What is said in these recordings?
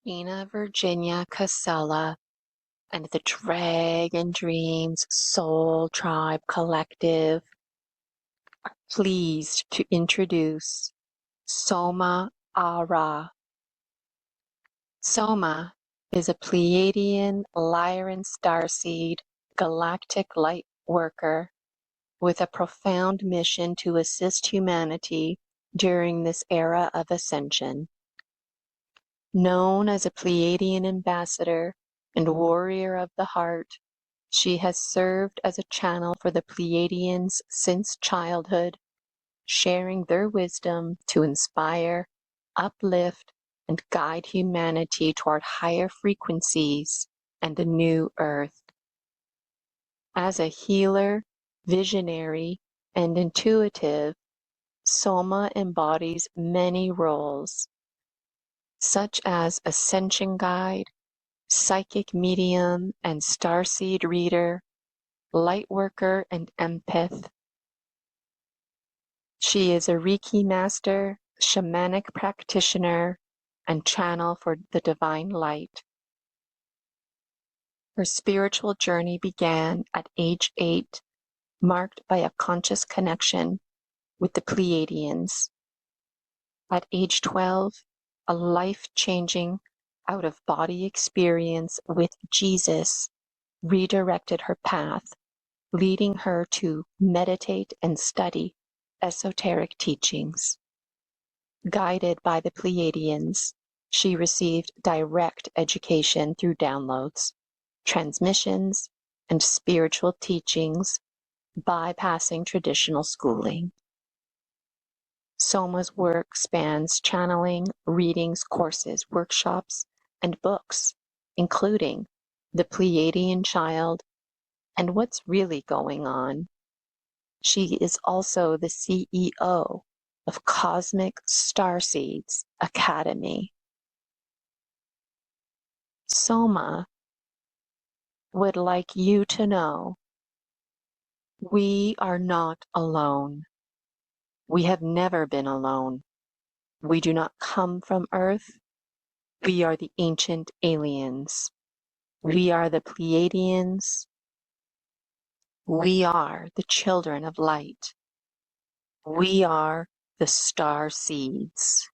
Gina Virginia Casella and the Dragon Dreams Soul Tribe Collective are pleased to introduce Soma ARah. Soma is a Pleiadian Lyran starseed galactic light worker with a profound mission to assist humanity during this era of ascension. Known as a Pleiadian ambassador and warrior of the heart, she has served as a channel for the Pleiadians since childhood, sharing their wisdom to inspire, uplift, and guide humanity toward higher frequencies and a new earth. As a healer, visionary, and intuitive, Soma embodies many roles, such as ascension guide, psychic medium and starseed reader, light worker and empath. She is a Reiki master, shamanic practitioner, and channel for the divine light. Her spiritual journey began at age 8, marked by a conscious connection with the Pleiadians. At age 12, a life-changing out-of-body experience with Jesus redirected her path, leading her to meditate and study esoteric teachings. Guided by the Pleiadians, she received direct education through downloads, transmissions, and spiritual teachings, bypassing traditional schooling. Soma's work spans channeling, readings, courses, workshops, and books, including The Pleiadian Child and What's Really Going On. She is also the CEO of Cosmic Starseeds Academy. Soma would like you to know we are not alone. We have never been alone. We do not come from Earth. We are the ancient aliens. We are the Pleiadians. We are the children of light. We are the star seeds.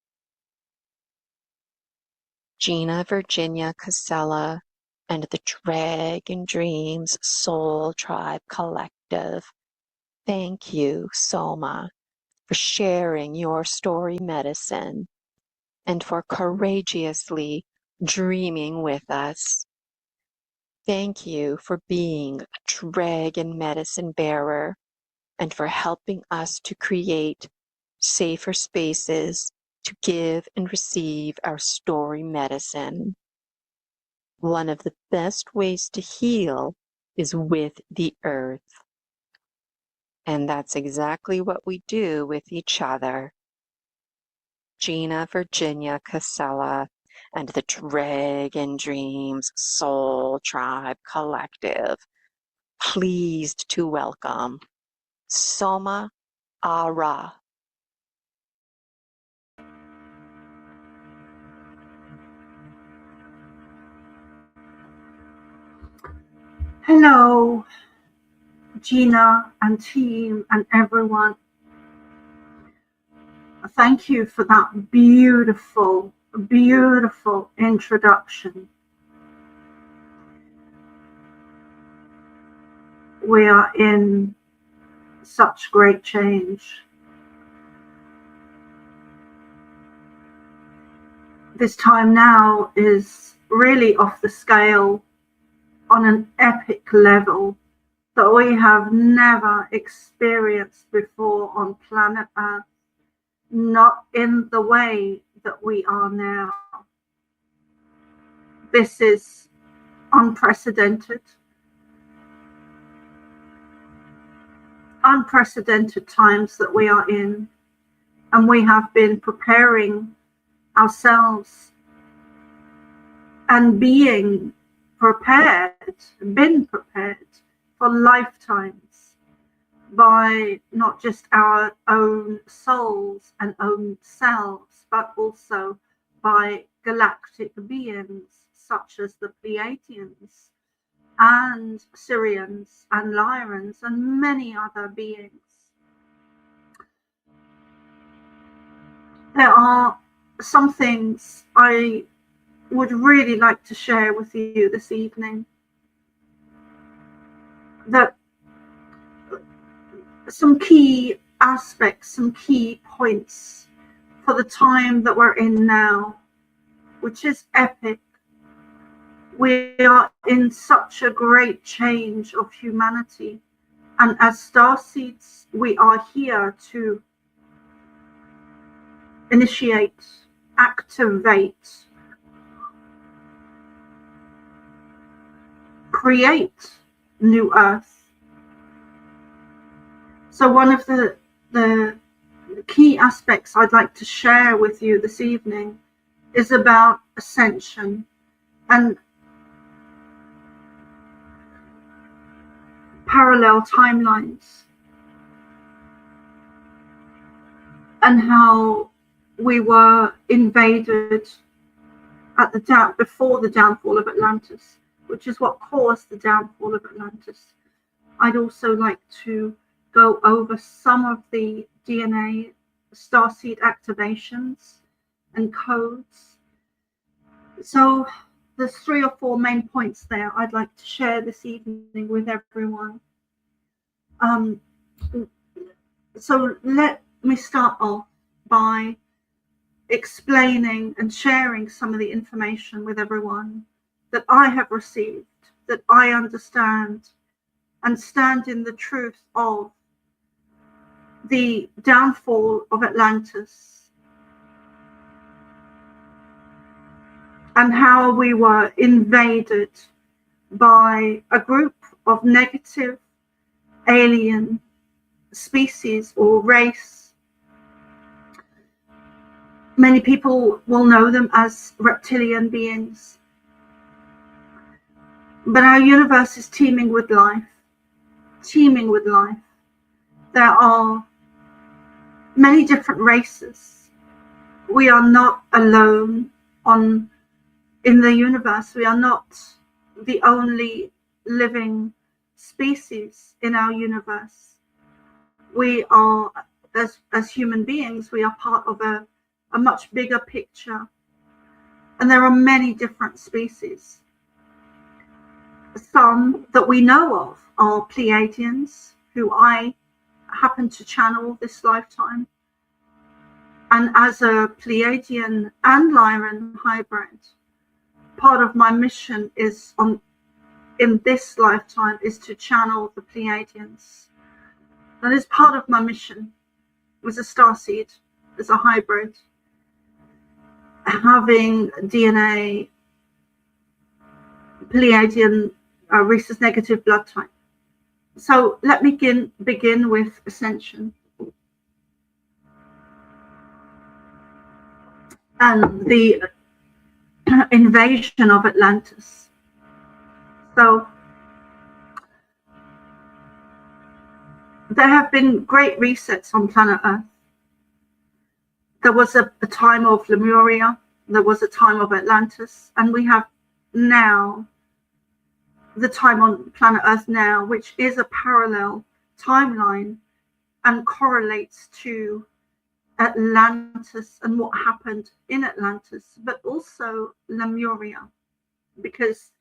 Gina Virginia Casella and the Dragon Dreams Soul Tribe Collective. Thank you, Soma, for sharing your story medicine and for courageously dreaming with us. Thank you for being a dragon medicine bearer and for helping us to create safer spaces to give and receive our story medicine. One of the best ways to heal is with the earth. And that's exactly what we do with each other. Gina Virginia Casella and the Dragon Dreams Soul Tribe Collective, pleased to welcome Soma ARah. Hello, Gina and team and everyone. Thank you for that beautiful, beautiful introduction. We are in such great change. This time now is really off the scale on an epic level that we have never experienced before on planet Earth, not in the way that we are now. This is unprecedented times that we are in, and we have been preparing ourselves and been prepared for lifetimes by not just our own souls and own selves, but also by galactic beings such as the Pleiadians and Syrians and Lyrans and many other beings. There are some things I would really like to share with you this evening, that some key aspects, some key points for the time that we're in now, which is epic. We are in such a great change of humanity, and as starseeds we are here to initiate, activate, create new Earth. So one of the key aspects I'd like to share with you this evening is about ascension and parallel timelines, and how we were invaded at before the downfall of Atlantis, which is what caused the downfall of Atlantis. I'd also like to go over some of the DNA starseed activations and codes. So there's 3 or 4 main points there I'd like to share this evening with everyone. So let me start off by explaining and sharing some of the information with everyone that I have received, that I understand and stand in the truth of the downfall of Atlantis and how we were invaded by a group of negative alien species or race. Many people will know them as reptilian beings. But our universe is teeming with life. There are many different races. We are not alone in the universe. We are not the only living species in our universe. We are, as human beings, we are part of a much bigger picture. And there are many different species. Some that we know of are Pleiadians, who I happen to channel this lifetime. And as a Pleiadian and Lyran hybrid, part of my mission is in this lifetime is to channel the Pleiadians. That is part of my mission as a starseed, as a hybrid, having DNA Pleiadian rhesus negative blood type. So let me begin with ascension and the invasion of Atlantis. So there have been great resets on planet Earth. There was a time of Lemuria, there was a time of Atlantis, and we have now the time on planet Earth now, which is a parallel timeline and correlates to Atlantis and what happened in Atlantis, but also Lemuria, because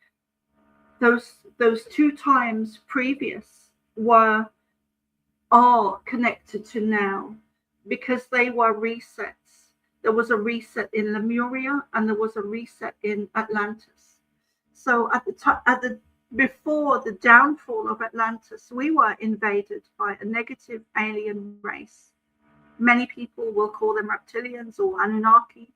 those 2 times previous are connected to now, because they were resets. There was a reset in Lemuria and there was a reset in Atlantis. So before the downfall of Atlantis, we were invaded by a negative alien race. Many people will call them reptilians or Anunnaki.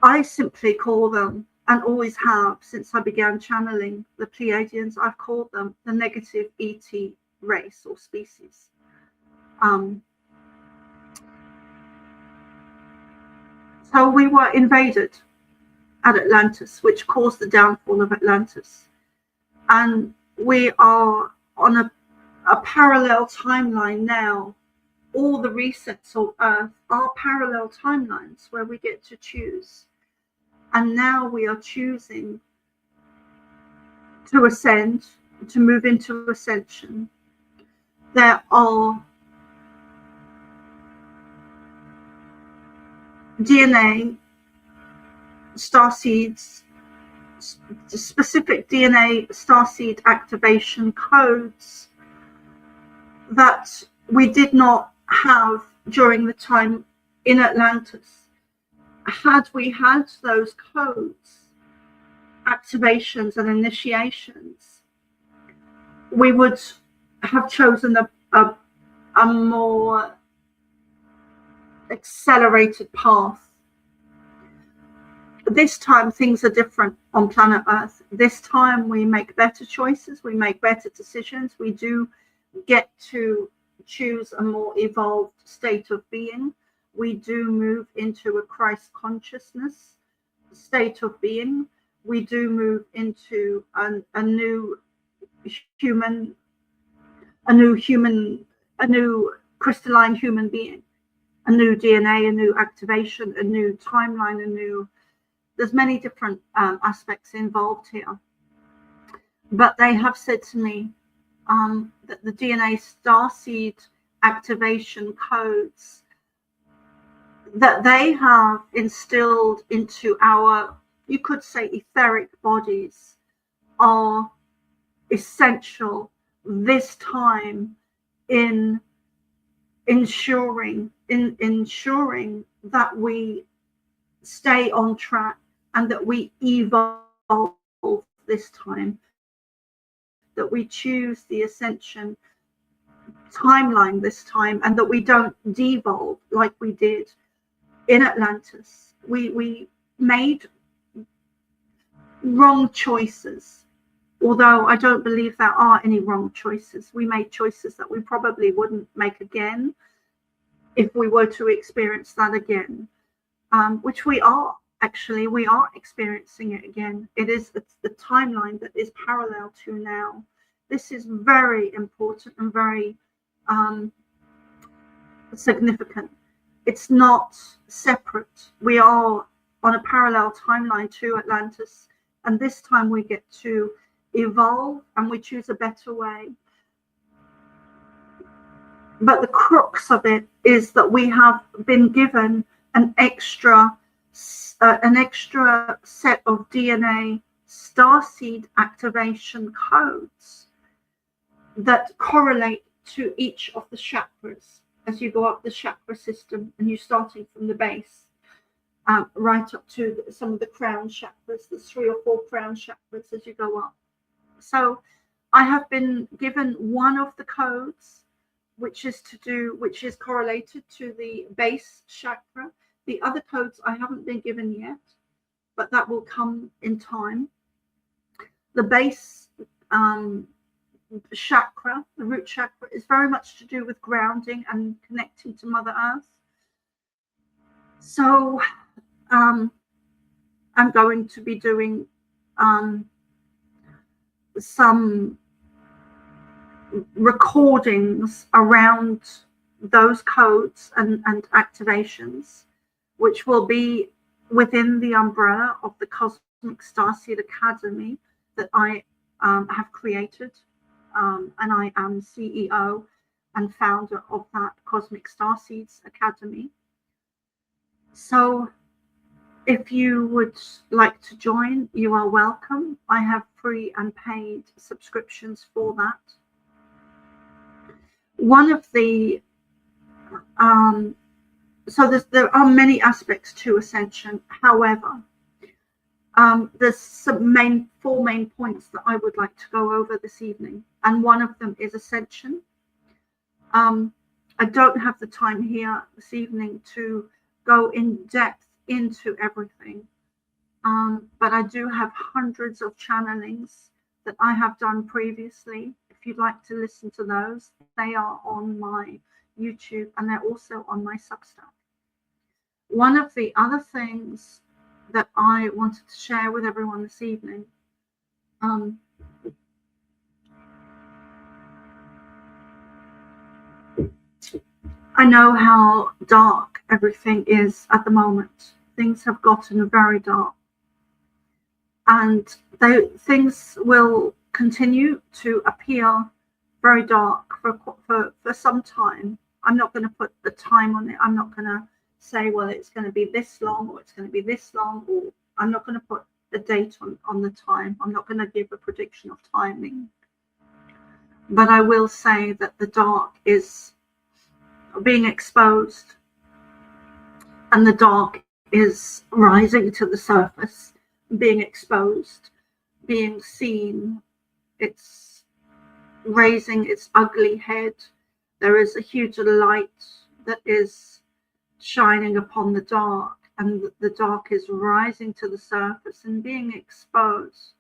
I simply call them, and always have since I began channeling the Pleiadians, I've called them the negative ET race or species. So we were invaded at Atlantis, which caused the downfall of Atlantis. And we are on a parallel timeline now. All the resets of Earth are parallel timelines where we get to choose. And now we are choosing to ascend, to move into ascension. There are DNA starseeds, specific DNA starseed activation codes that we did not have during the time in Atlantis. Had we had those codes, activations and initiations, we would have chosen a more accelerated path. This time things are different on planet Earth. This time we make better choices, we make better decisions, we do get to choose a more evolved state of being. We do move into a Christ consciousness state of being. We do move into a new crystalline human being, a new DNA, a new activation, a new timeline, there's many different aspects involved here. But they have said to me that the DNA starseed activation codes that they have instilled into our, you could say, etheric bodies are essential this time in ensuring that we stay on track and that we evolve this time, that we choose the ascension timeline this time, and that we don't devolve like we did in Atlantis. We made wrong choices, although I don't believe there are any wrong choices. We made choices that we probably wouldn't make again if we were to experience that again, which we are experiencing it again. It's the timeline that is parallel to now. This is very important and very significant. It's not separate. We are on a parallel timeline to Atlantis, and this time we get to evolve and we choose a better way. But the crux of it is that we have been given an extra set of DNA starseed activation codes that correlate to each of the chakras as you go up the chakra system, and you're starting from the base right up to some of the crown chakras. There's 3 or 4 crown chakras as you go up. So I have been given one of the codes, which is correlated to the base chakra. The other codes I haven't been given yet, but that will come in time. The base chakra, the root chakra, is very much to do with grounding and connecting to Mother Earth. So I'm going to be doing some recordings around those codes and activations, which will be within the umbrella of the Cosmic Starseed Academy that I have created. And I am CEO and founder of that Cosmic Starseeds Academy. So if you would like to join, you are welcome. I have free and paid subscriptions for that. One of the there are many aspects to ascension. However, there's some 4 main points that I would like to go over this evening, and one of them is ascension. I don't have the time here this evening to go in depth into everything, but I do have hundreds of channelings that I have done previously. If you'd like to listen to those, they are on my YouTube and they're also on my Substack. One of the other things that I wanted to share with everyone this evening, I know how dark everything is at the moment. Things have gotten very dark. and things will continue to appear very dark for some time. I'm not going to put the time on it. I'm not going to say, well, it's going to be this long or it's going to be this long, or I'm not going to put a date on the time. I'm not going to give a prediction of timing. But I will say that the dark is being exposed, and the dark is rising to the surface, being exposed, being seen. It's raising its ugly head. There is a huge light that is shining upon the dark, and the dark is rising to the surface and being exposed.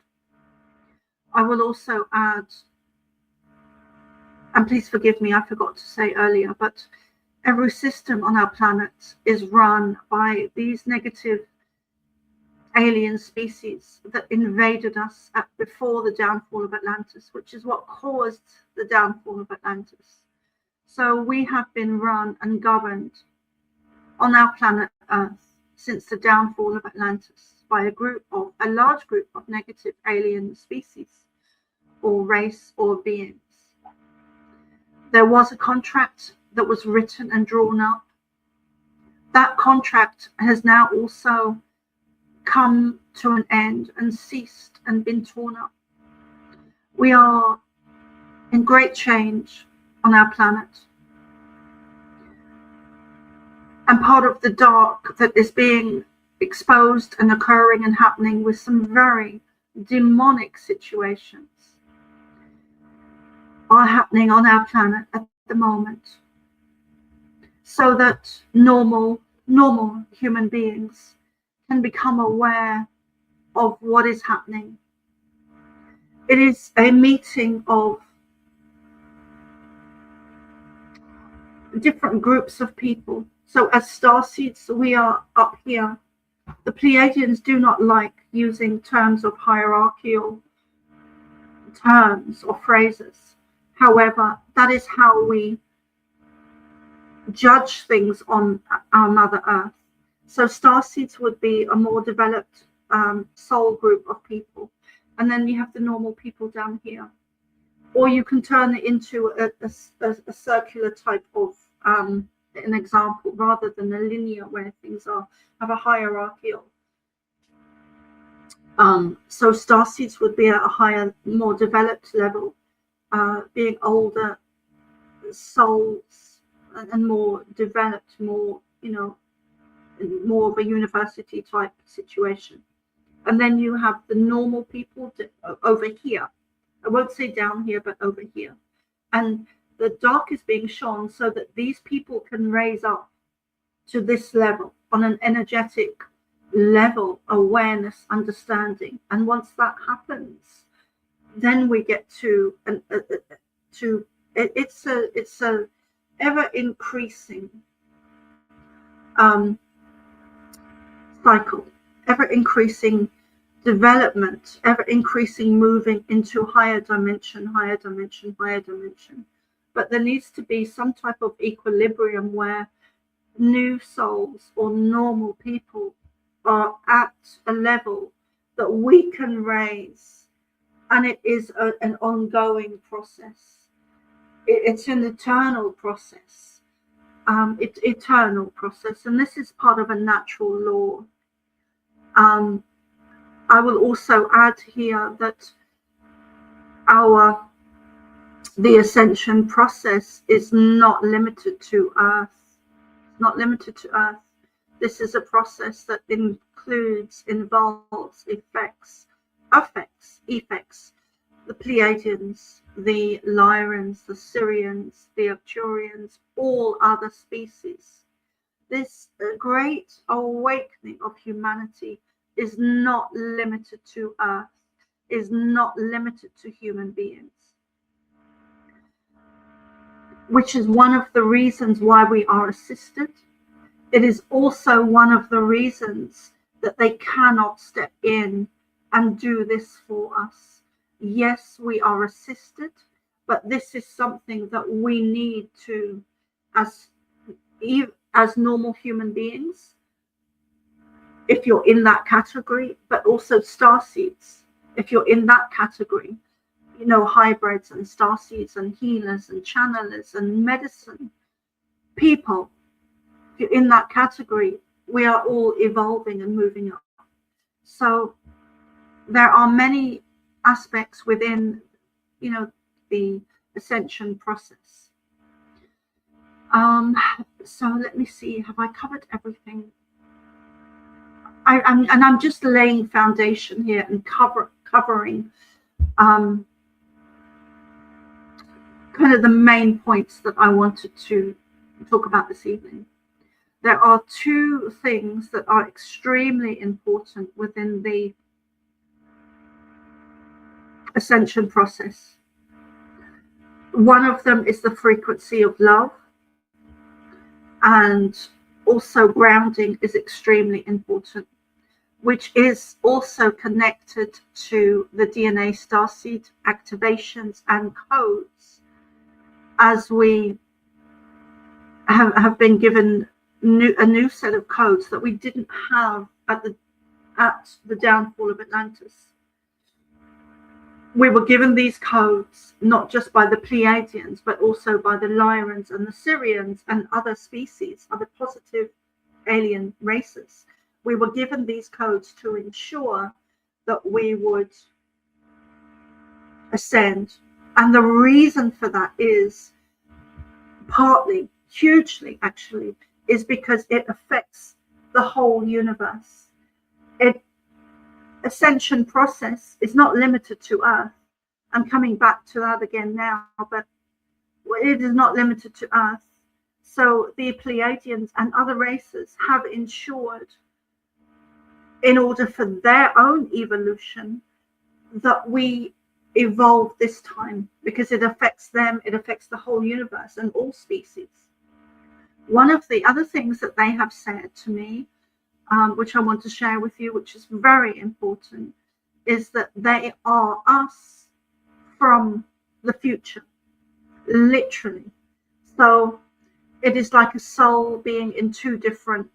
I will also add, and please forgive me, I forgot to say earlier, but every system on our planet is run by these negative alien species that invaded us before the downfall of Atlantis, which is what caused the downfall of Atlantis. So we have been run and governed on our planet Earth since the downfall of Atlantis by a large group of negative alien species or race or beings. There was a contract that was written and drawn up. That contract has now also come to an end and ceased and been torn up. We are in great change on our planet. And part of the dark that is being exposed and occurring and happening with some very demonic situations are happening on our planet at the moment, so that normal human beings can become aware of what is happening. It is a meeting of different groups of people. So as starseeds, we are up here. The Pleiadians do not like using terms of hierarchical terms or phrases. However, that is how we judge things on our Mother Earth. So starseeds would be a more developed soul group of people. And then you have the normal people down here. Or you can turn it into a circular type of an example, rather than a linear where things have a hierarchical. So starseeds would be at a higher, more developed level, being older souls and more developed, more, more of a university type situation. And then you have the normal people over here. I won't say down here, but over here. And the dark is being shown so that these people can raise up to this level on an energetic level, awareness, understanding. And once that happens, then we get to it's a ever increasing cycle, ever increasing development, ever increasing moving into higher dimension. But there needs to be some type of equilibrium where new souls or normal people are at a level that we can raise, and it is an ongoing process. It's an eternal process. It's eternal process, and this is part of a natural law. I will also add here that the ascension process is not limited to Earth. Not limited to Earth. This is a process that involves effects, the Pleiadians, the Lyrans, the Syrians, the Arcturians, all other species. This great awakening of humanity is not limited to Earth, is not limited to human beings, which is one of the reasons why we are assisted. It is also one of the reasons that they cannot step in and do this for us. Yes, we are assisted, but this is something that we need to, as normal human beings, if you're in that category, but also starseeds, if you're in that category, you know, hybrids and starseeds and healers and channelers and medicine people, if you're in that category, we are all evolving and moving up. So there are many aspects within, you know, the ascension process. So let me see, have I covered everything? I'm just laying foundation here and covering kind of the main points that I wanted to talk about this evening. There are two things that are extremely important within the ascension process. One of them is the frequency of love, and also grounding is extremely important, which is also connected to the DNA starseed activations and codes, as we have been given a new set of codes that we didn't have at the downfall of Atlantis. We were given these codes not just by the Pleiadians, but also by the Lyrans and the Syrians and other species, other positive alien races. We were given these codes to ensure that we would ascend. And the reason for that is partly, hugely actually, is because it affects the whole universe. Ascension process is not limited to Earth. I'm coming back to that again now, but it is not limited to Earth. So the Pleiadians and other races have ensured, in order for their own evolution, that we evolve this time, because it affects them, it affects the whole universe and all species. One of the other things that they have said to me, which I want to share with you, which is very important, is that they are us from the future, literally. So it is like a soul being in two different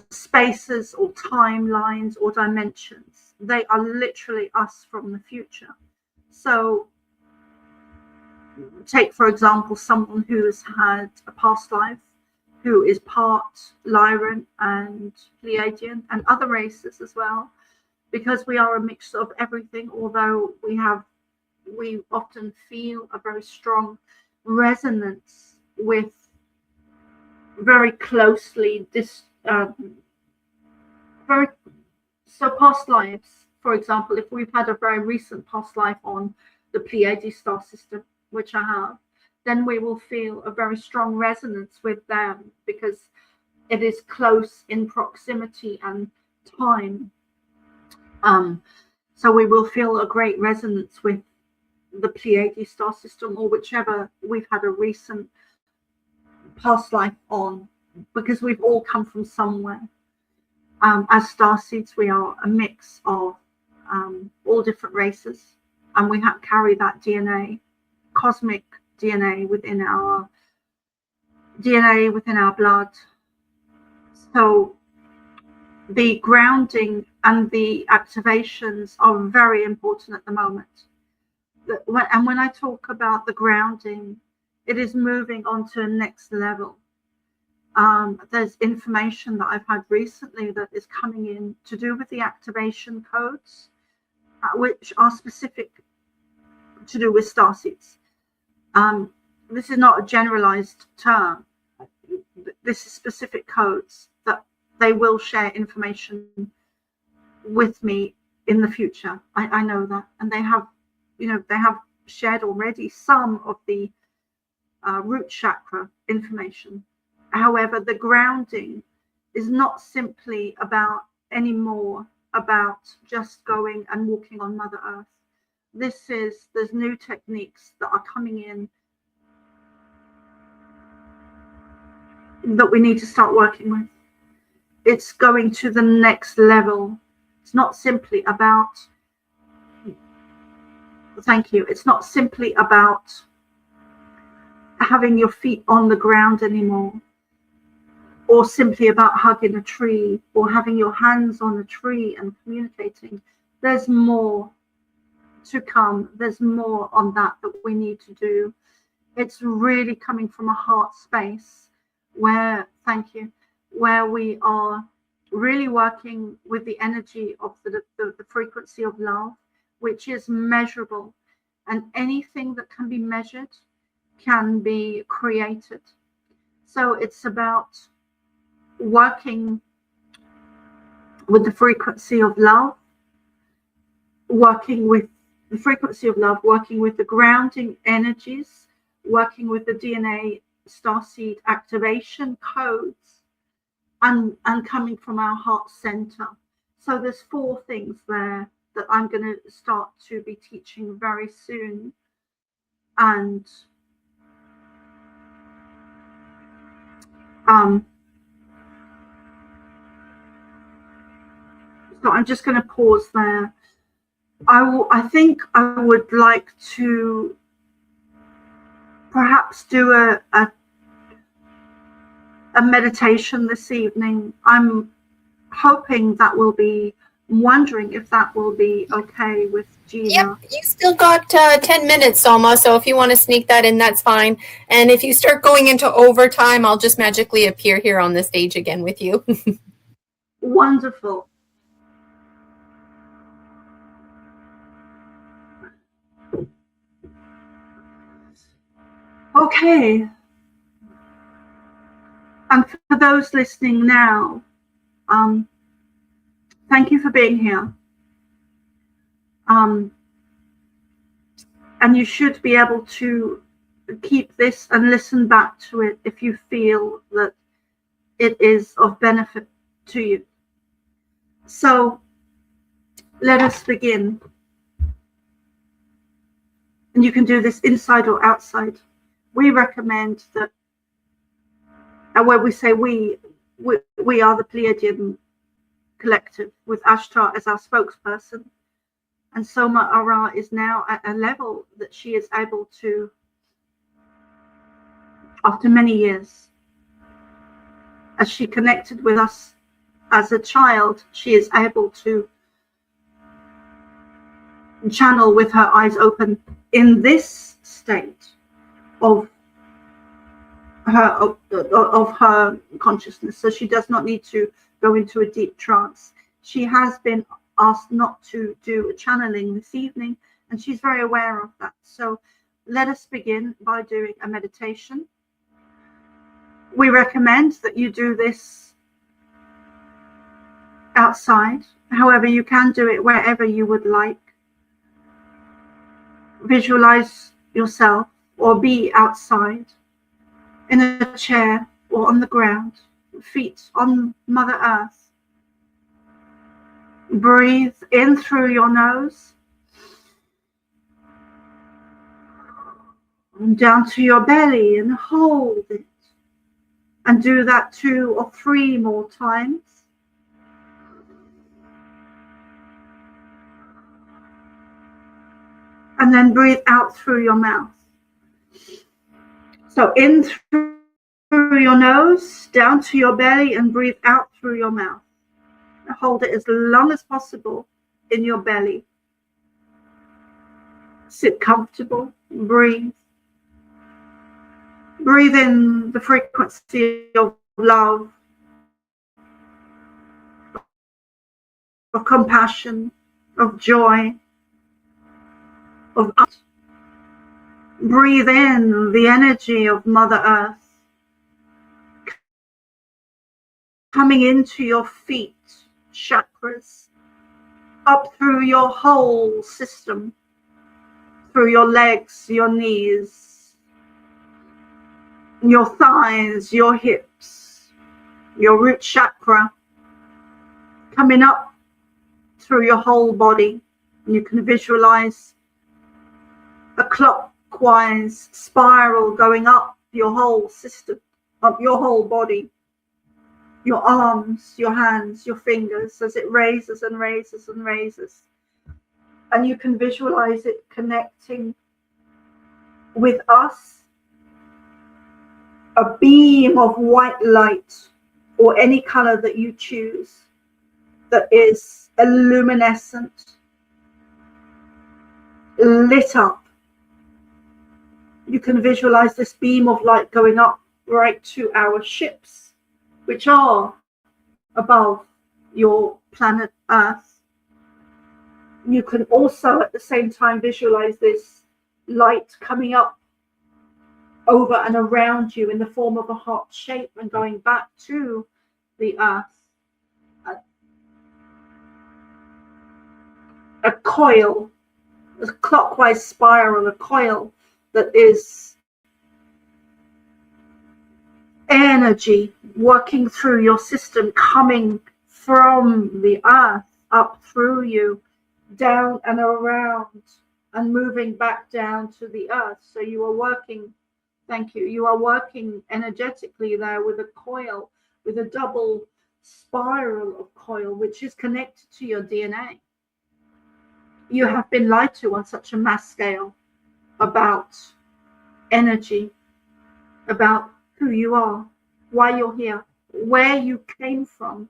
spaces or timelines or dimensions. They are literally us from the future. So take, for example, someone who has had a past life, who is part Lyran and Pleiadian and other races as well, because we are a mix of everything, although we often feel a very strong resonance with very closely so past lives. For example, if we've had a very recent past life on the Pleiades star system, which I have, then we will feel a very strong resonance with them, because it is close in proximity and time. So we will feel a great resonance with the Pleiades star system, or whichever we've had a recent past life on, because we've all come from somewhere. As starseeds, we are a mix of all different races, and we carry that DNA, cosmic DNA within our blood. So the grounding and the activations are very important at the moment. And when I talk about the grounding, it is moving on to a next level. There's information that I've had recently that is coming in to do with the activation codes, which are specific to do with starseeds. This is not a generalized term. This is specific codes that they will share information with me in the future. I know that, and they have shared already some of the root chakra information. However, the grounding is not simply anymore about just going and walking on Mother Earth. There's new techniques that are coming in that we need to start working with. It's going to the next level. It's not simply about, it's not simply about having your feet on the ground anymore, or simply about hugging a tree or having your hands on a tree and communicating. There's more to come. There's more on that we need to do. It's really coming from a heart space where, thank you, where we are really working with the energy of the frequency of love, which is measurable. And anything that can be measured can be created. So it's about working with the frequency of love, working with the frequency of love, working with the grounding energies, working with the DNA starseed activation codes, and coming from our heart center. So there's 4 things there that I'm going to start to be teaching very soon. And so I'm just going to pause there. I think I would like to perhaps do a meditation this evening. I'm hoping that will be, wondering if that will be okay with Gina. Yep, you still got 10 minutes, Soma, so if you want to sneak that in, that's fine. And if you start going into overtime, I'll just magically appear here on the stage again with you. Wonderful. Okay. And for those listening now, thank you for being here. And you should be able to keep this and listen back to it if you feel that it is of benefit to you. So let us begin. And you can do this inside or outside. We recommend that, and when we say we are the Pleiadian collective with Ashtar as our spokesperson. And Soma ARah is now at a level that she is able to, after many years, as she connected with us as a child, she is able to channel with her eyes open in this state of her consciousness. So she does not need to go into a deep trance. She has been asked not to do a channeling this evening, and she's very aware of that. So let us begin by doing a meditation. We recommend that you do this outside. However, you can do it wherever you would like. Visualize yourself or be outside in a chair or on the ground, feet on Mother Earth. Breathe in through your nose and down to your belly and hold it. And do that 2 or 3 more times. And then breathe out through your mouth. So in through your nose, down to your belly, and breathe out through your mouth. Hold it as long as possible in your belly. Sit comfortable, breathe. Breathe in the frequency of love, of compassion, of joy, of us. Breathe in the energy of Mother Earth, coming into your feet, chakras, up through your whole system, through your legs, your knees, your thighs, your hips, your root chakra, coming up through your whole body. And you can visualize a clockwise spiral going up your whole system, up your whole body, your arms, your hands, your fingers, as it raises and raises and raises. And you can visualize it connecting with us, a beam of white light or any color that you choose that is illuminescent, lit up. You can visualize this beam of light going up right to our ships, which are above your planet Earth. You can also at the same time visualize this light coming up over and around you in the form of a heart shape and going back to the Earth. A coil, a clockwise spiral, a coil that is energy working through your system, coming from the Earth up through you, down and around, and moving back down to the Earth. So you are working, thank you, you are working energetically there with a coil, with a double spiral of coil, which is connected to your DNA. You have been lied to on such a mass scale about energy, about who you are, why you're here, where you came from.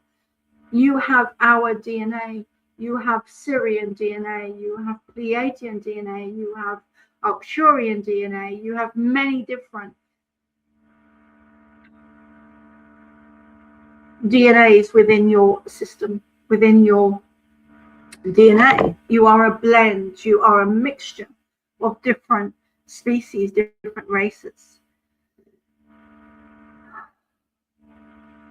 You have our DNA. You have Syrian DNA. You have Pleiadian DNA. You have Arcturian DNA. You have many different DNAs within your system, within your DNA. You are a blend. You are a mixture of different species, different races.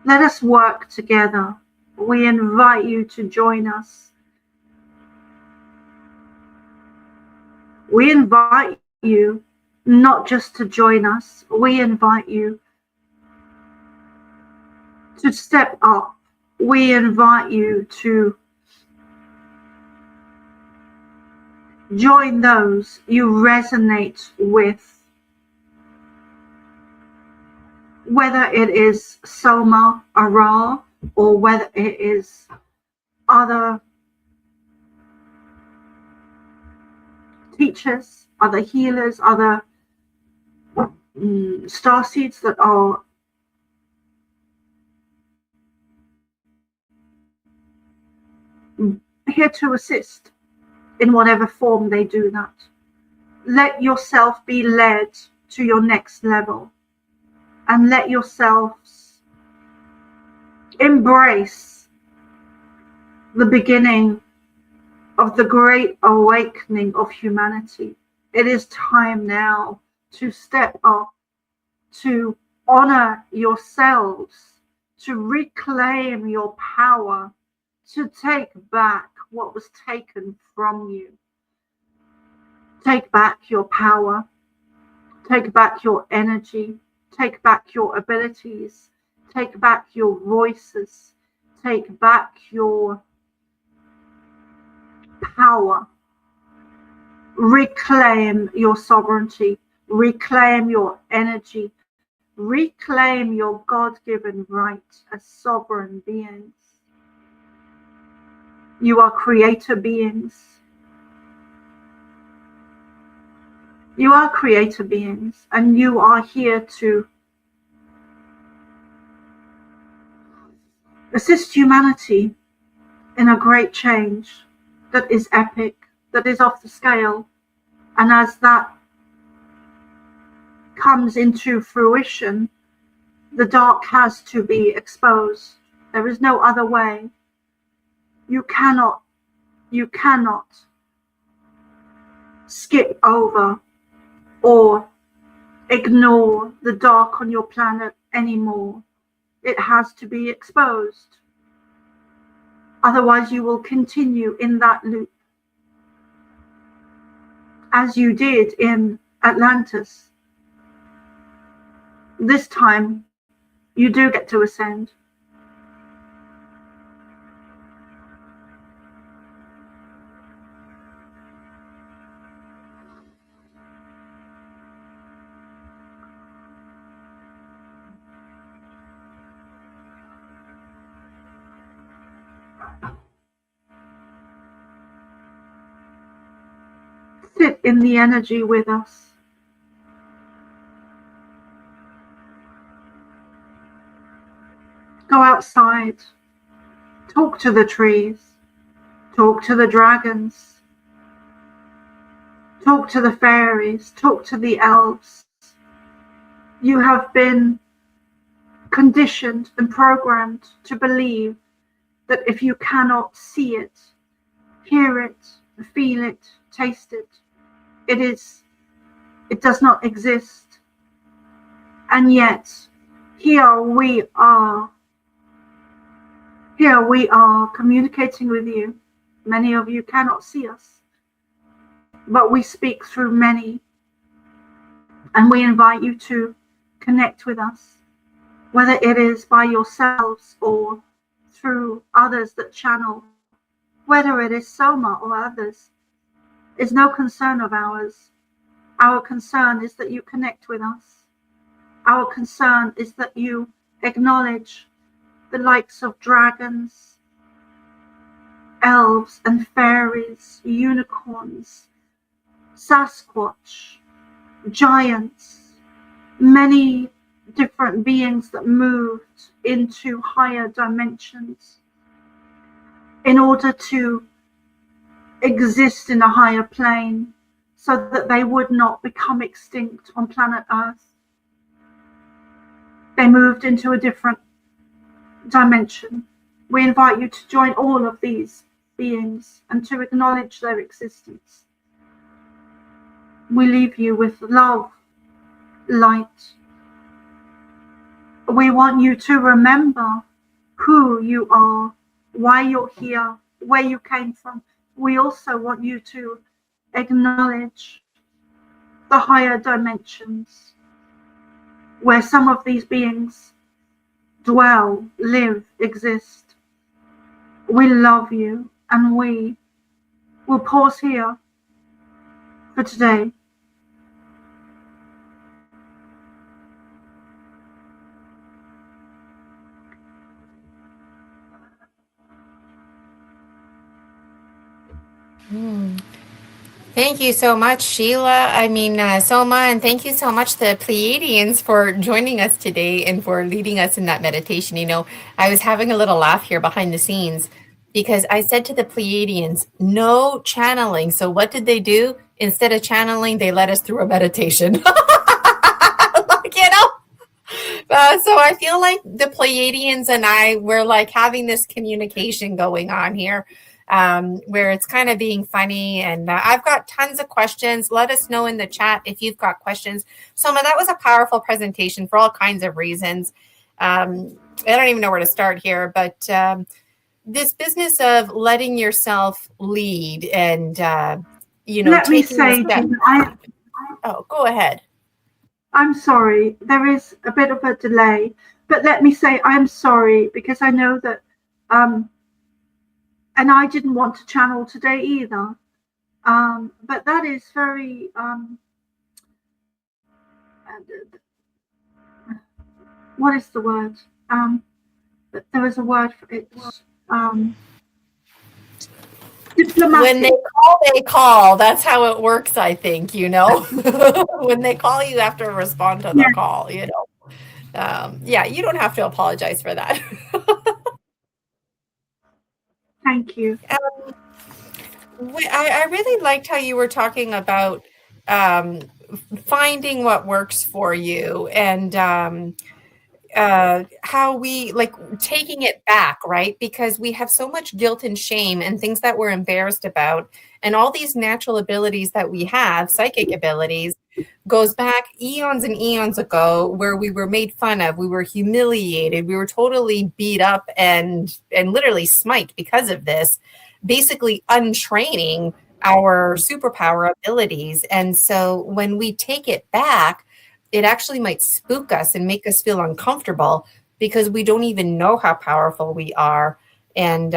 Let us work together. We invite you to join us. We invite you not just to join us, we invite you to step up. We invite you to join those you resonate with, whether it is Soma, ARah, or whether it is other teachers, other healers, other star seeds that are here to assist in whatever form they do that. Let yourself be led to your next level, and let yourselves embrace the beginning of the great awakening of humanity. It is time now to step up, to honor yourselves, to reclaim your power, to take back what was taken from you. Take back your power, take back your energy, take back your abilities, take back your voices, take back your power. Reclaim your sovereignty, reclaim your energy, reclaim your God-given right as sovereign beings. You are creator beings. You are creator beings, and you are here to assist humanity in a great change that is epic, that is off the scale. And as that comes into fruition, the dark has to be exposed. There is no other way. You cannot skip over or ignore the dark on your planet anymore. It has to be exposed. Otherwise, you will continue in that loop, as you did in Atlantis. This time, you do get to ascend. Sit in the energy with us. Go outside, talk to the trees, talk to the dragons, talk to the fairies, talk to the elves. You have been conditioned and programmed to believe that if you cannot see it, hear it, feel it, taste it, it does not exist. And yet, here we are communicating with you. Many of you cannot see us, but we speak through many, and we invite you to connect with us, whether it is by yourselves or through others that channel, whether it is Soma or others, is no concern of ours. Our concern is that you connect with us. Our concern is that you acknowledge the likes of dragons, elves and fairies, unicorns, Sasquatch, giants, many different beings that moved into higher dimensions in order to exist in a higher plane so that they would not become extinct on planet Earth. They moved into a different dimension. We invite you to join all of these beings and to acknowledge their existence. We leave you with love, light. We want you to remember who you are, why you're here, where you came from. We also want you to acknowledge the higher dimensions where some of these beings dwell, live, exist. We love you, and we will pause here for today. Thank you so much, Sheila. Soma, and thank you so much, the Pleiadians, for joining us today and for leading us in that meditation. You know, I was having a little laugh here behind the scenes because I said to the Pleiadians, no channeling. So what did they do? Instead of channeling, they led us through a meditation. So I feel like the Pleiadians and I, we're like having this communication going on here. Where it's kind of being funny. And I've got tons of questions. Let us know in the chat if you've got questions. Soma, that was a powerful presentation for all kinds of reasons. I don't even know where to start here, but this business of letting yourself lead and, Let me say, oh, go ahead. I'm sorry. There is a bit of a delay, but let me say I'm sorry because I know that and I didn't want to channel today either. But that is very, what is the word? There was a word for it. Diplomatic. When they call. That's how it works, I think, you know. When they call, you have to respond to the call, you know. Yeah, you don't have to apologize for that. Thank you. I really liked how you were talking about finding what works for you and how we like taking it back, right? Because we have so much guilt and shame and things that we're embarrassed about. And all these natural abilities that we have, psychic abilities, goes back eons and eons ago where we were made fun of, we were humiliated, we were totally beat up and literally smite because of this, basically untraining our superpower abilities. And so when we take it back, it actually might spook us and make us feel uncomfortable because we don't even know how powerful we are. And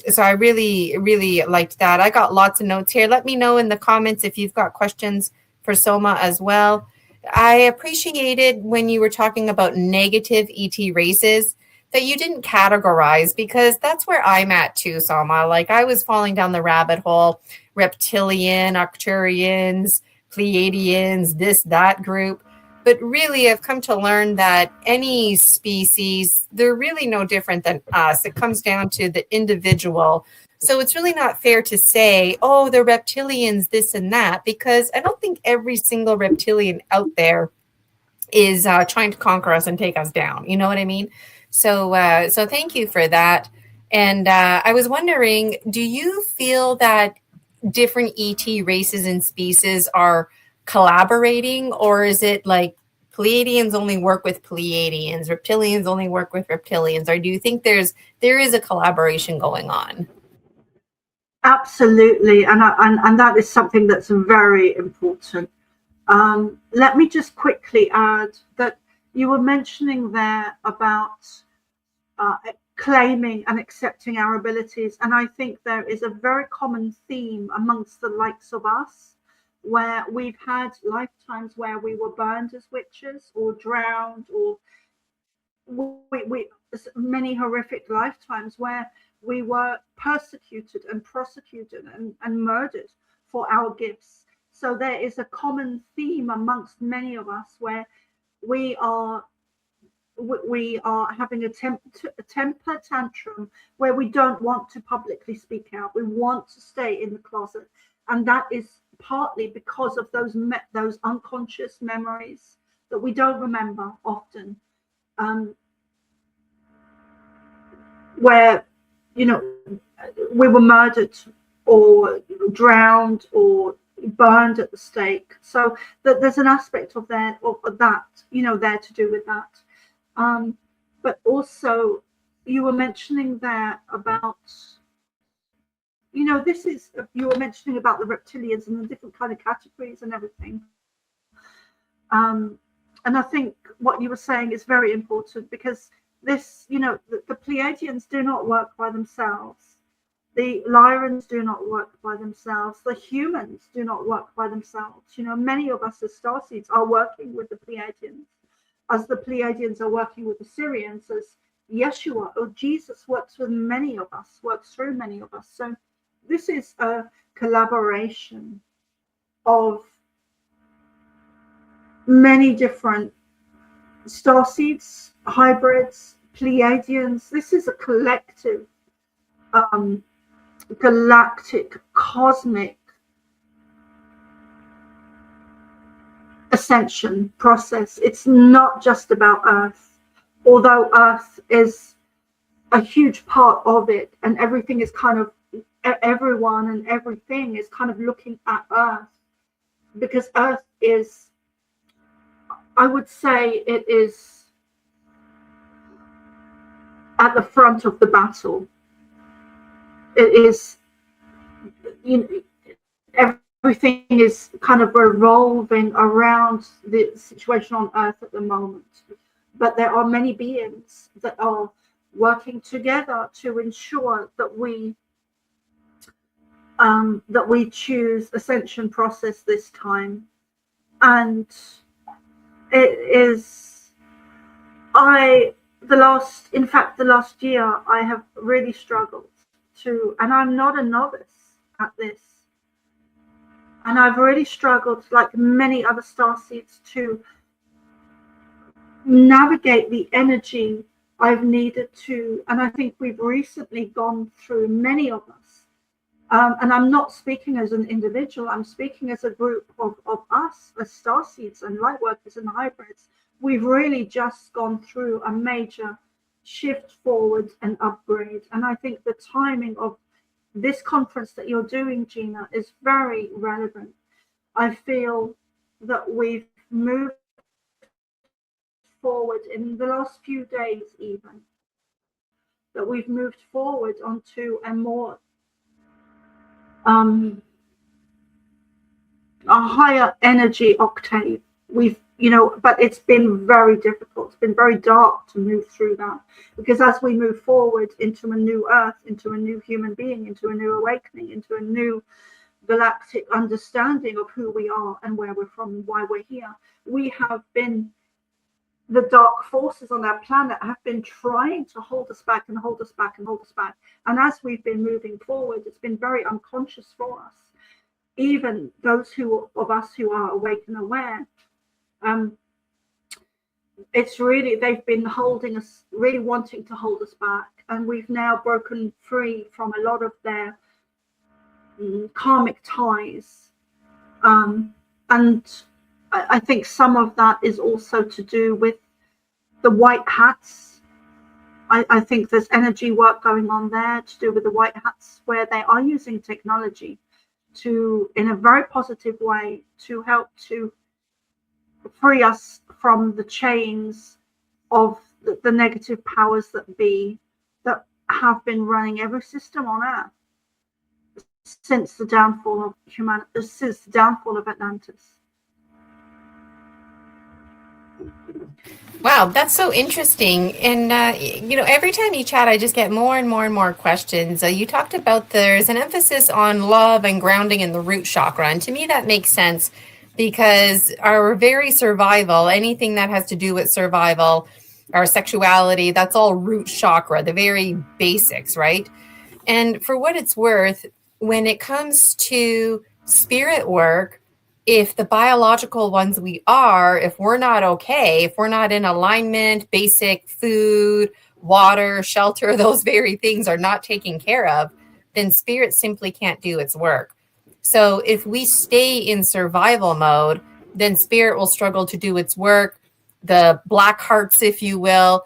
so I really, really liked that. I got lots of notes here. Let me know in the comments if you've got questions for Soma as well. I appreciated when you were talking about negative ET races that you didn't categorize, because that's where I'm at too, Soma. Like I was falling down the rabbit hole, reptilian, Arcturians, Pleiadians, this, that group. But really, I've come to learn that any species, they're really no different than us. It comes down to the individual. So it's really not fair to say, oh, the reptilians, this and that, because I don't think every single reptilian out there is trying to conquer us and take us down. You know what I mean? So thank you for that. And I was wondering, do you feel that different ET races and species are collaborating, or is it like Pleiadians only work with Pleiadians, reptilians only work with reptilians, or do you think there is a collaboration going on? Absolutely, and that is something that's very important. Let me just quickly add that you were mentioning there about claiming and accepting our abilities, and I think there is a very common theme amongst the likes of us, where we've had lifetimes where we were burned as witches or drowned, or we many horrific lifetimes where we were persecuted and prosecuted and murdered for our gifts. So there is a common theme amongst many of us where we are having a temper tantrum, where we don't want to publicly speak out. We want to stay in the closet, and that is partly because of those unconscious memories that we don't remember often, where we were murdered or drowned or burned at the stake. So that there's an aspect of that there to do with that. But also, you were mentioning there about, you were mentioning about the reptilians and the different kind of categories and everything. And I think what you were saying is very important, because the Pleiadians do not work by themselves. The Lyrans do not work by themselves. The humans do not work by themselves. Many of us as starseeds are working with the Pleiadians, as the Pleiadians are working with the Syrians, as Yeshua or Jesus works with many of us, works through many of us. So this is a collaboration of many different starseeds, hybrids, Pleiadians. This is a collective, galactic, cosmic ascension process. It's not just about Earth, although Earth is a huge part of it, and everything is kind of, everyone and everything is kind of looking at Earth, because Earth is, I would say, it is at the front of the battle. It is, everything is kind of revolving around the situation on Earth at the moment. But there are many beings that are working together to ensure that we choose ascension process this time. And it is, the last year I have really struggled to, and I'm not a novice at this, and I've really struggled, like many other starseeds, to navigate the energy I've needed to. And I think we've recently gone through, many of us, and I'm not speaking as an individual, I'm speaking as a group of us as starseeds and lightworkers and hybrids. We've really just gone through a major shift forward and upgrade. And I think the timing of this conference that you're doing, Gina, is very relevant. I feel that we've moved forward in the last few days, even, that we've moved forward onto a more a higher energy octave. But it's been very difficult. It's been very dark to move through that, because as we move forward into a new Earth, into a new human being, into a new awakening, into a new galactic understanding of who we are and where we're from and why we're here, the dark forces on our planet have been trying to hold us back and hold us back and hold us back. And as we've been moving forward, it's been very unconscious for us, even those of us who are awake and aware. it's really, they've been holding us, really wanting to hold us back, and we've now broken free from a lot of their karmic ties. And I think some of that is also to do with the white hats. I think there's energy work going on there to do with the white hats, where they are using technology to, in a very positive way, to help to free us from the chains of the negative powers that be, that have been running every system on Earth since the downfall of humanity, since the downfall of Atlantis. Wow, that's so interesting. And, every time you chat, I just get more and more and more questions. You talked about there's an emphasis on love and grounding in the root chakra. And to me, that makes sense because our very survival, anything that has to do with survival, our sexuality, that's all root chakra, the very basics, right? And for what it's worth, when it comes to spirit work, if the biological ones we are, if we're not okay, if we're not in alignment, basic food, water, shelter, those very things are not taken care of, then spirit simply can't do its work. So if we stay in survival mode, then spirit will struggle to do its work. The black hearts, if you will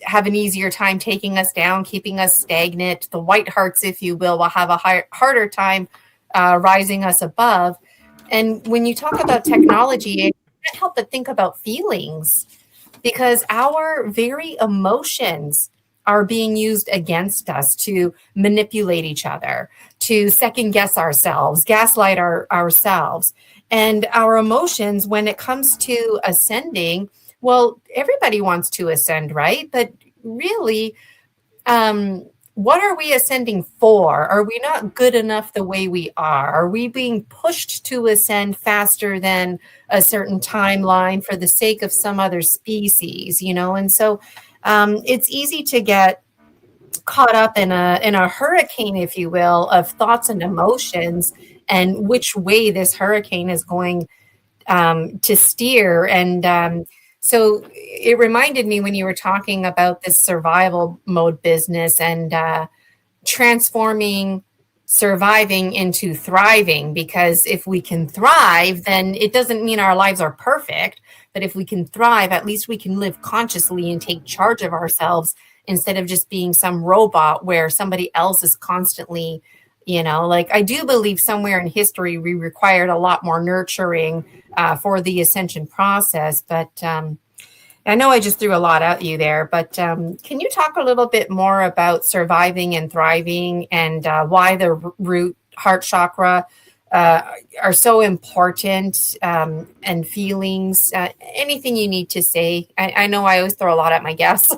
have an easier time taking us down, keeping us stagnant. The white hearts, if you will have a harder time rising us above. And when you talk about technology, I can't help but think about feelings, because our very emotions are being used against us to manipulate each other, to second guess ourselves, gaslight ourselves. And our emotions, when it comes to ascending, well, everybody wants to ascend, right? But really, what are we ascending for? Are we not good enough the way we are? Are we being pushed to ascend faster than a certain timeline for the sake of some other species, And so it's easy to get caught up in a hurricane, if you will, of thoughts and emotions, and which way this hurricane is going to steer. And so it reminded me when you were talking about this survival mode business and transforming surviving into thriving, because if we can thrive, then it doesn't mean our lives are perfect, but if we can thrive, at least we can live consciously and take charge of ourselves instead of just being some robot where somebody else is constantly, like I do believe somewhere in history we required a lot more nurturing for the ascension process. But I know I just threw a lot at you there, but can you talk a little bit more about surviving and thriving, and why the root heart chakra are so important, and feelings? Anything you need to say? I know I always throw a lot at my guests.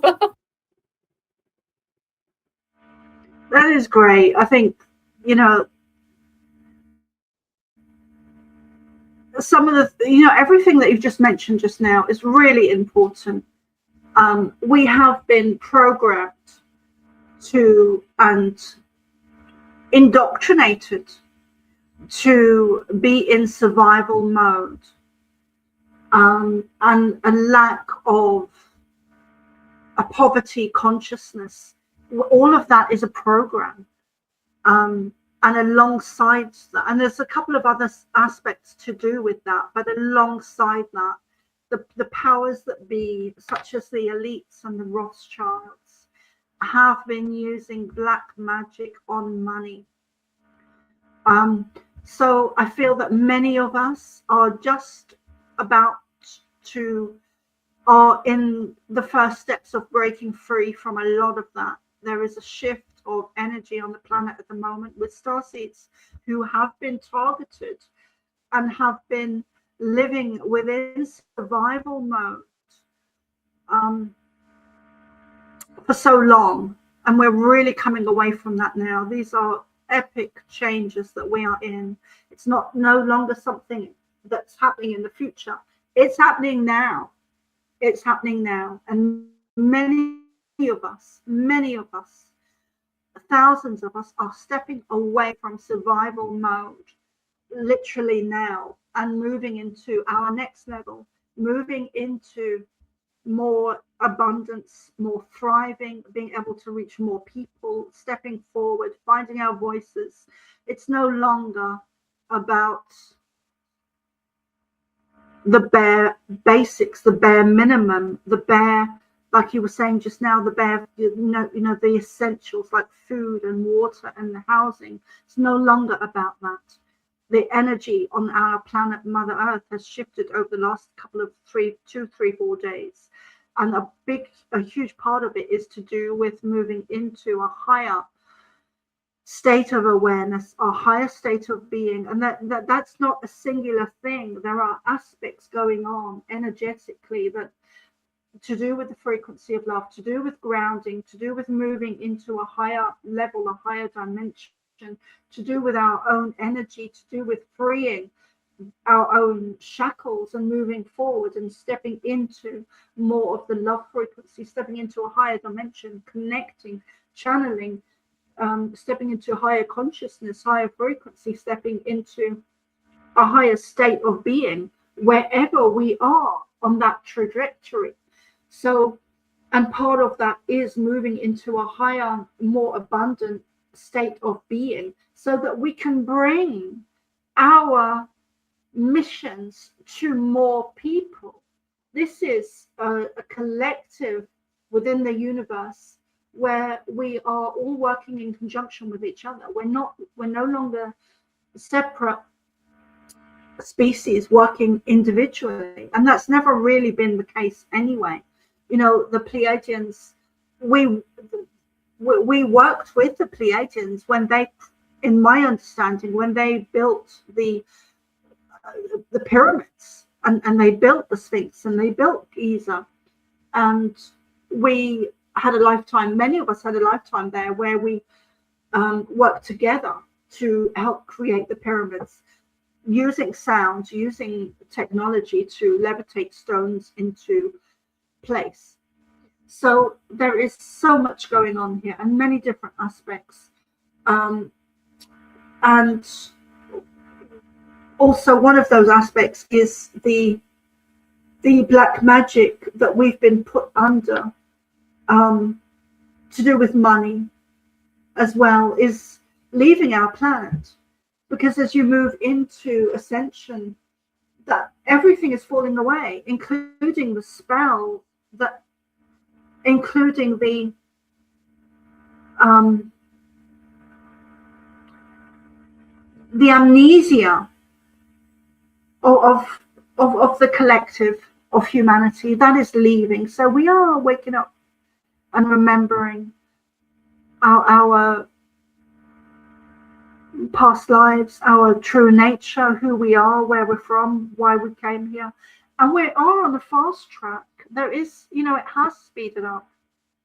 That is great. I think, some of the, everything that you've just mentioned just now is really important. We have been programmed to and indoctrinated to be in survival mode, and a lack of a poverty consciousness. All of that is a program. And alongside that, and there's a couple of other aspects to do with that, but alongside that, the powers that be, such as the elites and the Rothschilds, have been using black magic on money. So I feel that many of us are just about are in the first steps of breaking free from a lot of that. There is a shift of energy on the planet at the moment with starseeds who have been targeted and have been living within survival mode for so long, and we're really coming away from that now. These are epic changes that we are in. It's no longer something that's happening in the future. It's happening now. It's happening now, and many of us, thousands of us, are stepping away from survival mode literally now and moving into our next level, moving into more abundance, more thriving, being able to reach more people, stepping forward, finding our voices. It's no longer about the bare basics, the bare minimum, the bare, like you were saying just now, the bare, the essentials like food and water and the housing. It's no longer about that. The energy on our planet, Mother Earth, has shifted over the last couple of 4 days. And a huge part of it is to do with moving into a higher state of awareness, a higher state of being. And that's not a singular thing. There are aspects going on energetically that to do with the frequency of love, to do with grounding, to do with moving into a higher level, a higher dimension, to do with our own energy, to do with freeing our own shackles and moving forward and stepping into more of the love frequency, stepping into a higher dimension, connecting, channeling, stepping into higher consciousness, higher frequency, stepping into a higher state of being wherever we are on that trajectory. So, and part of that is moving into a higher, more abundant state of being so that we can bring our missions to more people. This is a collective within the universe where we are all working in conjunction with each other. We're no longer separate species working individually, and that's never really been the case anyway. The Pleiadians, we worked with the Pleiadians when they, in my understanding, when they built the pyramids and they built the Sphinx and they built Giza, and we had a lifetime, many of us had a lifetime there where we worked together to help create the pyramids, using sound, using technology to levitate stones into place. So there is so much going on here and many different aspects. And also one of those aspects is the black magic that we've been put under, to do with money as well, is leaving our planet. Because as you move into ascension, that everything is falling away, including the spell, including the amnesia of the collective of humanity that is leaving. So we are waking up and remembering our past lives, our true nature, who we are, where we're from, why we came here. And we are on the fast track. There is, it has speeded up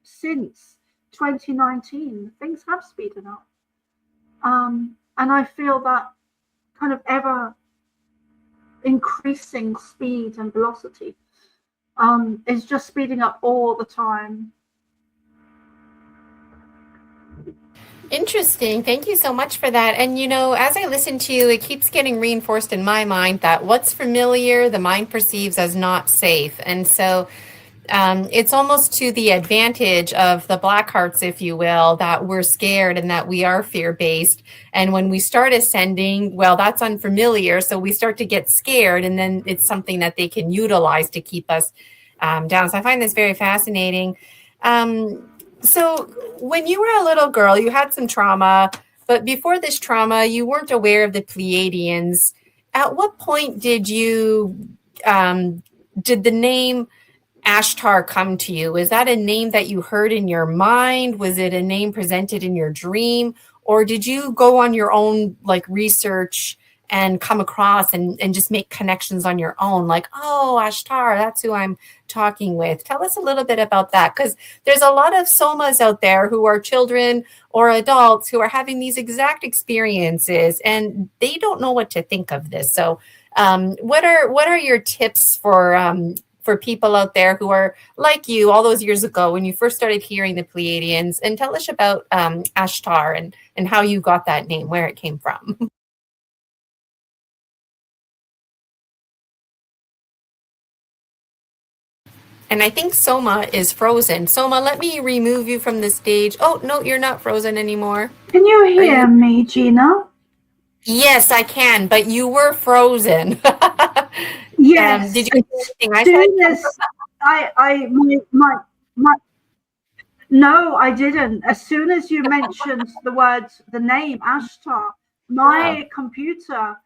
since 2019. Things have speeded up. And I feel that kind of ever increasing speed and velocity is just speeding up all the time. Interesting. Thank you so much for that. And, as I listen to you, it keeps getting reinforced in my mind that what's familiar, the mind perceives as not safe. And so it's almost to the advantage of the black hearts, if you will, that we're scared and that we are fear-based. And when we start ascending, well, that's unfamiliar. So we start to get scared, and then it's something that they can utilize to keep us down. So I find this very fascinating. So when you were a little girl, you had some trauma, but before this trauma, you weren't aware of the Pleiadians. At what point did the name Ashtar come to you? Is that a name that you heard in your mind? Was it a name presented in your dream? Or did you go on your own research and come across and just make connections on your own? Like, oh, Ashtar, that's who I'm talking with. Tell us a little bit about that, because there's a lot of Somas out there who are children or adults who are having these exact experiences and they don't know what to think of this. So what are your tips for people out there who are like you all those years ago when you first started hearing the Pleiadians? And tell us about Ashtar and how you got that name, where it came from. And I think Soma is frozen. Soma, let me remove you from the stage. Oh, no, you're not frozen anymore. Can you hear me, Gina? Yes, I can, but you were frozen. Yes. Did you hear anything I As soon said? as my no, I didn't. As soon as you mentioned the name Ashtar, my computer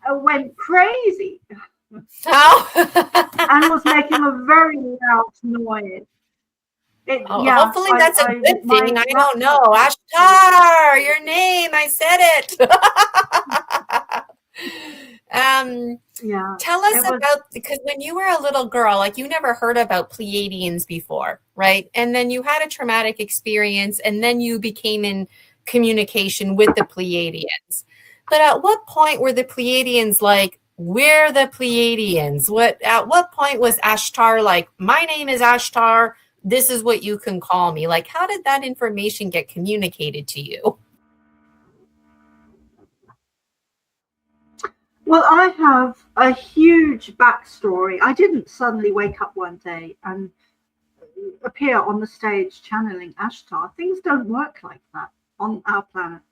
went crazy Oh. and was making a very loud noise. Oh, hopefully that's a good My thing. I don't know. laptop. Ashtar, your name. I said it. Yeah, Tell us it was. about, because when you were a little girl, like you never heard about Pleiadians before, right? And then you had a traumatic experience and then you became in communication with the Pleiadians. But at what point were the Pleiadians like, we're the Pleiadians? At what point was Ashtar like, my name is Ashtar, this is what you can call me? Like, how did that information get communicated to you? Well, I have a huge backstory. I didn't suddenly wake up one day and appear on the stage channeling Ashtar. Things don't work like that on our planet.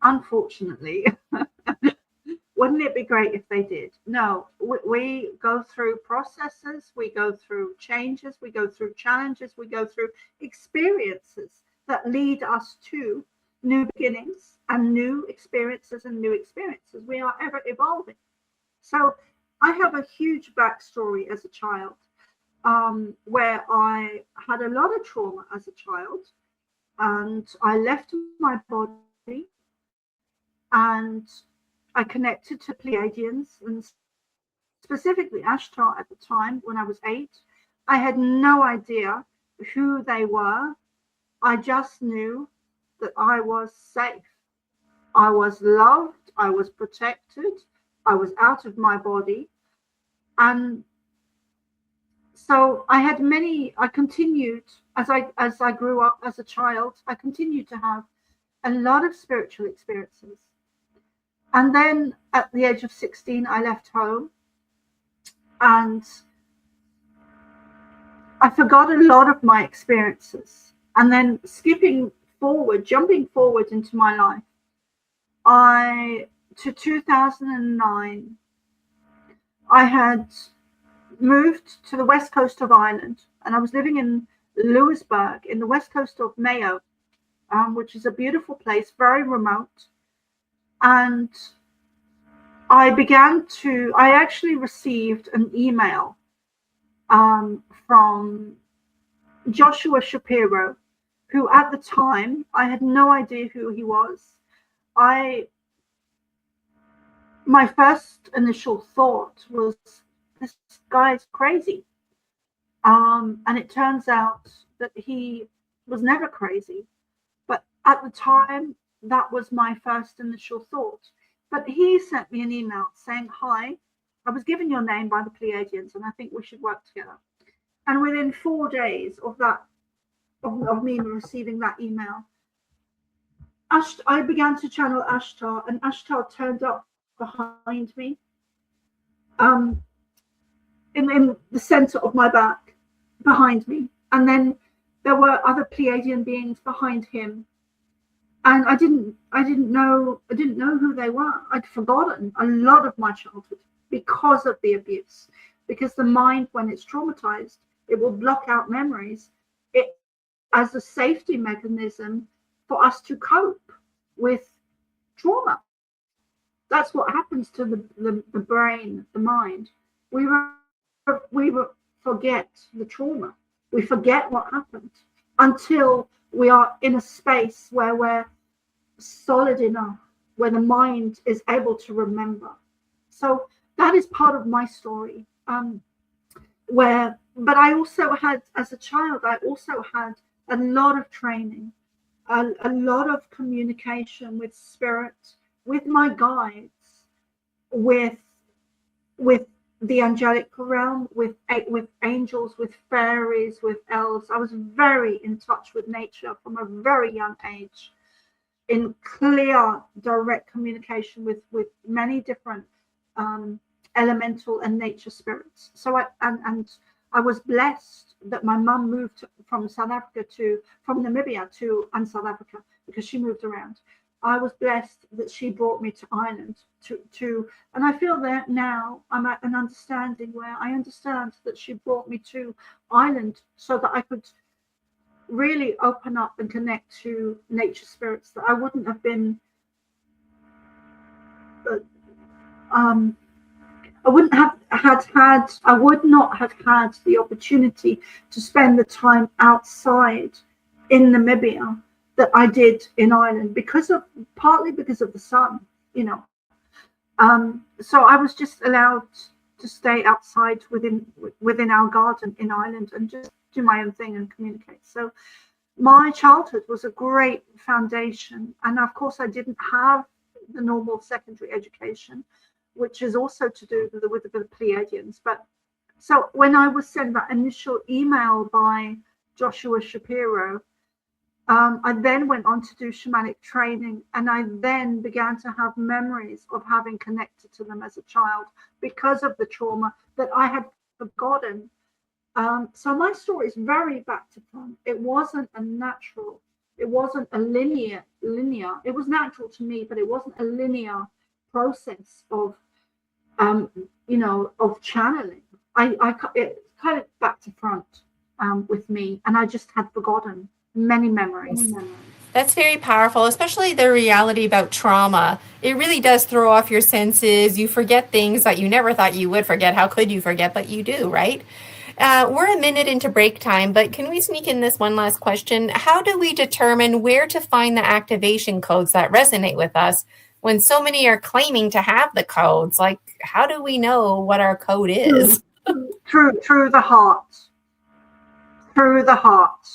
Unfortunately, wouldn't it be great if they did? No, we go through processes, we go through changes, we go through challenges, we go through experiences that lead us to new beginnings and new experiences and new experiences. We are ever evolving. So I have a huge backstory as a child, where I had a lot of trauma as a child, and I left my body and I connected to Pleiadians and specifically Ashtar at the time when I was 8. I had no idea who they were. I just knew that I was safe. I was loved. I was protected. I was out of my body. And so I continued as I grew up as a child, I continued to have a lot of spiritual experiences. And then at the age of 16, I left home and I forgot a lot of my experiences. And then jumping forward into my life, to 2009, I had moved to the west coast of Ireland, and I was living in Lewisburg in the west coast of Mayo, which is a beautiful place, very remote. And I actually received an email from Joshua Shapiro, who at the time I had no idea who he was. My first initial thought was, this guy's crazy. And it turns out that he was never crazy. But at the time, that was my first initial thought. But he sent me an email saying, hi, I was given your name by the Pleiadians and I think we should work together. And within 4 days of me receiving that email, I began to channel Ashtar, and Ashtar turned up behind me, in the center of my back, behind me. And then there were other Pleiadian beings behind him. And I didn't know who they were. I'd forgotten a lot of my childhood because of the abuse. Because the mind, when it's traumatized, it will block out memories. It as a safety mechanism for us to cope with trauma. That's what happens to the brain, the mind. We forget the trauma. We forget what happened until we are in a space where we're solid enough, where the mind is able to remember. So that is part of my story. But I also had, as a child, I also had a lot of training, a lot of communication with spirit, with my guides, with the angelic realm, with angels, with fairies, with elves. I was very in touch with nature from a very young age, in clear, direct communication with many different elemental and nature spirits. So I was blessed that my mum moved from Namibia to and South Africa, because she moved around. I was blessed that she brought me to Ireland and I feel that now I'm at an understanding where I understand that she brought me to Ireland so that I could really open up and connect to nature spirits that I wouldn't have been I wouldn't have I would not have had the opportunity to spend the time outside in Namibia that I did in Ireland, partly because of the sun, you know. So I was just allowed to stay outside within our garden in Ireland and just do my own thing and communicate. So my childhood was a great foundation, and of course I didn't have the normal secondary education, which is also to do with the Pleiadians. But so when I was sent that initial email by Joshua Shapiro, I then went on to do shamanic training, and I then began to have memories of having connected to them as a child because of the trauma that I had forgotten. So my story is very back to front. It wasn't a linear. It was natural to me, but it wasn't a linear process of of channeling. It's kind of back to front with me, and I just had forgotten many memories. That's very powerful, especially the reality about trauma. It really does throw off your senses. You forget things that you never thought you would forget. How could you forget? But you do, right? We're a minute into break time, but can we sneak in this one last question? How do we determine where to find the activation codes that resonate with us when so many are claiming to have the codes? Like, how do we know what our code is? Through the heart. Through the heart.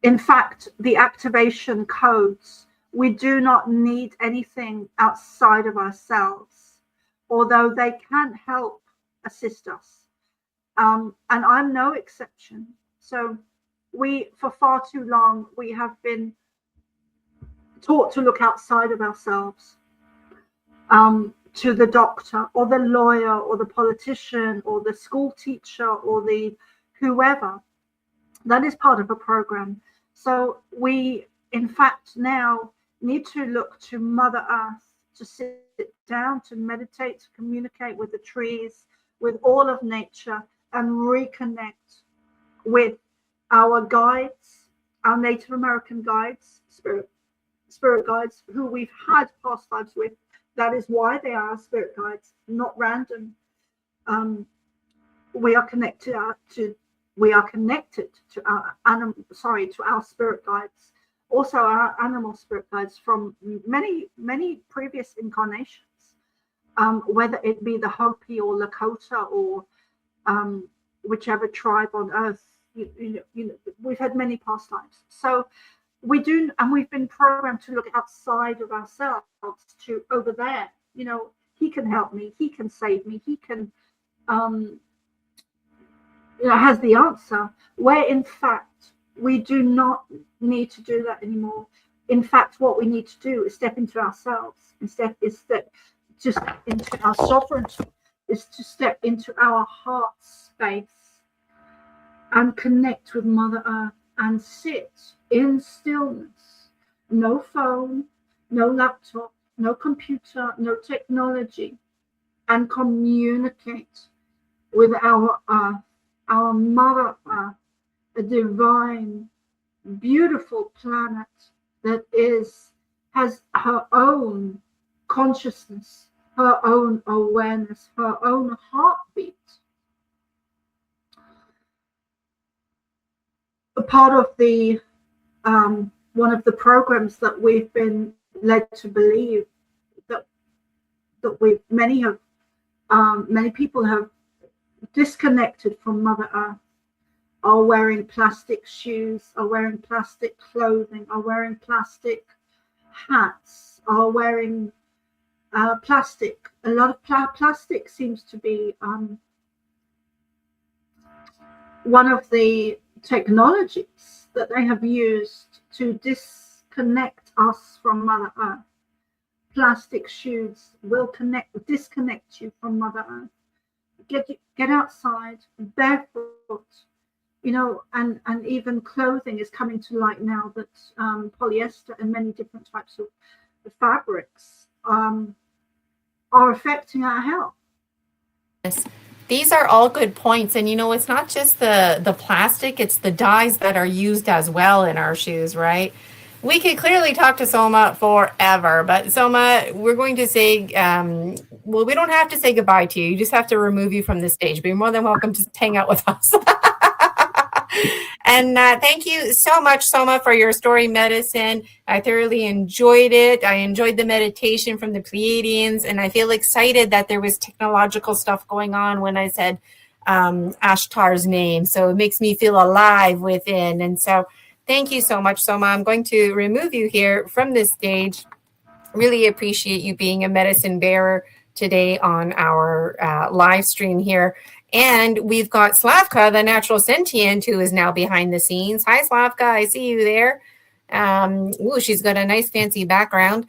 In fact, the activation codes, we do not need anything outside of ourselves, although they can help assist us. And I'm no exception. So for far too long, we have been taught to look outside of ourselves, to the doctor or the lawyer or the politician or the school teacher or the whoever. That is part of a program. So we, in fact, now need to look to Mother Earth, to sit down, to meditate, to communicate with the trees, with all of nature, and reconnect with our guides, our Native American guides, spirit guides, who we've had past lives with. That is why they are our spirit guides, not random. We are connected to our spirit guides, also our animal spirit guides from many previous incarnations, whether it be the Hopi or Lakota or whichever tribe on earth. We've had many past lives, so we do, and we've been programmed to look outside of ourselves, to over there. He can help me, he can save me, he can has the answer, where in fact we do not need to do that anymore. In fact, what we need to do is step into ourselves, just into our sovereignty, is to step into our heart space and connect with Mother Earth and sit in stillness. No phone, no laptop, no computer, no technology, and communicate with our Earth, our Mother Earth, a divine, beautiful planet that has her own consciousness, her own awareness, her own heartbeat. A part of the one of the programs that we've been led to believe that many people have disconnected from Mother Earth, are wearing plastic shoes, are wearing plastic clothing, are wearing plastic hats, are wearing plastic. A lot of plastic seems to be one of the technologies that they have used to disconnect us from Mother Earth. Plastic shoes will disconnect you from Mother Earth. get outside, barefoot, you know, and even clothing is coming to light now that polyester and many different types of fabrics are affecting our health. Yes. These are all good points. And, you know, it's not just the plastic, it's the dyes that are used as well in our shoes, right? We could clearly talk to Soma forever, but Soma, we're going to say, well, we don't have to say goodbye to you. You just have to remove you from the stage, but you're more than welcome to hang out with us. And thank you so much, Soma, for your story medicine. I thoroughly enjoyed it. I enjoyed the meditation from the Pleiadians, and I feel excited that there was technological stuff going on when I said Ashtar's name. So it makes me feel alive within. And so thank you so much, Soma. I'm going to remove you here from this stage. Really appreciate you being a medicine bearer today on our live stream here. And we've got Slavka, the natural sentient, who is now behind the scenes. Hi, Slavka. I see you there. Ooh, she's got a nice fancy background.